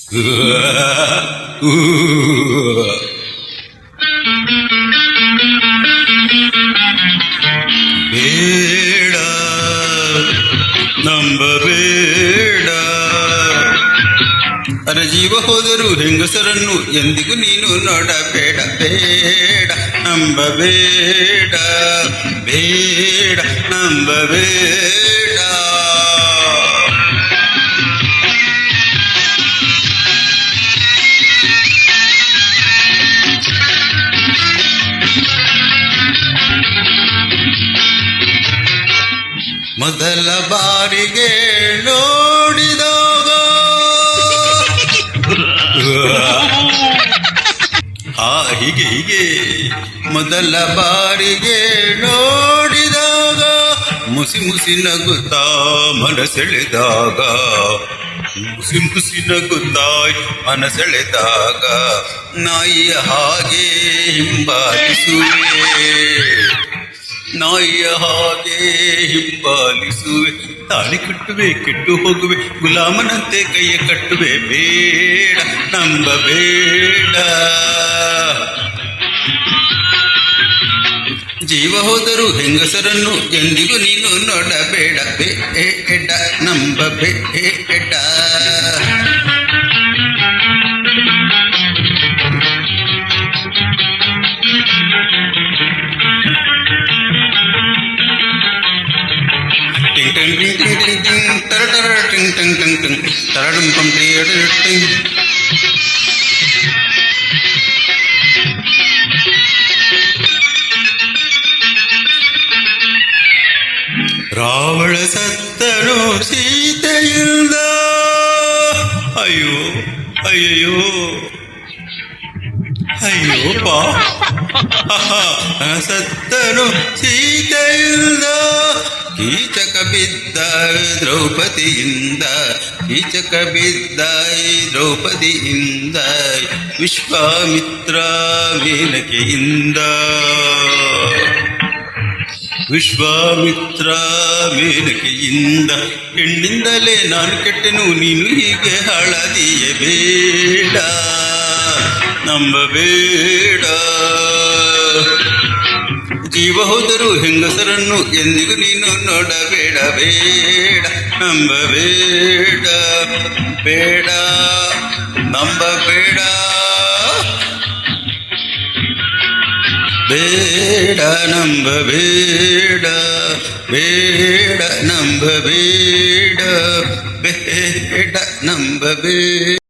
ಬೇಡ ನಂಬಬೇಡ, ಅರ ಜೀವ ಹೋದರೂ ಹೆಂಗಸರನ್ನು ಎಂದಿಗೂ ನೀನು ನೋಡಬೇಡ. ಬೇಡ ನಂಬಬೇಡ, ಬೇಡ ನಂಬಬೇಡ. ಮೊದಲ ಬಾರಿಗೆ ನೋಡಿದಾಗ ಹೀಗೆ ಮೊದಲ ಬಾರಿಗೆ ನೋಡಿದಾಗ ಮುಸಿ ಮುಸಿ ನಗುತ್ತಾ ಮನಸೆಳೆದಾಗ, ಮುಸಿ ಮುಸಿ ನಗುತ್ತಾ ಮನಸೆಳೆದಾಗ ನಾಯಿಯ ಹಾಗೆ ಹಿಂಬಾಲಿಸುವೆ, ನಾಯಿಯ ಹಾಗೆ ಹಿಂಬಾಲಿಸುವೆ. ತಾಳಿ ಕಟ್ಟುವೆ, ಕೆಟ್ಟು ಹೋಗುವೆ, ಗುಲಾಮನಂತೆ ಕೈಯ ಕಟ್ಟುವೆ. ಬೇಡ ನಂಬಬೇಡ, ಜೀವ ಹೋದರೂ ಹೆಂಗಸರನ್ನು ಎಂದಿಗೂ ನೀನು ನೋಡಬೇಡ. ಬೇಡ ನಂಬಬೇಡ. ರಾವಣ ಸತ್ತನು ಸೀತೆಯಿಂದ, ಅಯ್ಯೋ ಅಯ್ಯೋ ಅಯ್ಯೋ ಸತ್ತನು ಸೀತೆಯಿಂದ. ಕೀಚಕ ಬಿದ್ದ ದ್ರೌಪದಿಯಿಂದ, ಕೀಚಕ ಬಿದ್ದ ದ್ರೌಪದಿಯಿಂದ, ವಿಶ್ವಾಮಿತ್ರ ಮೇನಕೆಯಿಂದ, ವಿಶ್ವಾಮಿತ್ರ ಮೇನಕೆಯಿಂದ. ಹೆಣ್ಣಿಂದಲೇ ನಾನು ಕೆಟ್ಟೆನು, ನೀನು ಹೀಗೆ ಹಾಳಾದೀಯ. ಬೇಡ ನಂಬಬೇಡ, ಜೀವ ಹೋದರೂ ಹೆಂಗಸರನ್ನು ಎಂದಿಗೂ ನೀನು ನೋಡಬೇಡ. ಬೇಡ ನಂಬಬೇಡ, ಬೇಡ ನಂಬಬೇಡ, ಬೇಡ ನಂಬಬೇಡ, ಬೇಡ ನಂಬಬೇಡ, ಬೇಡ ನಂಬಬೇಡ.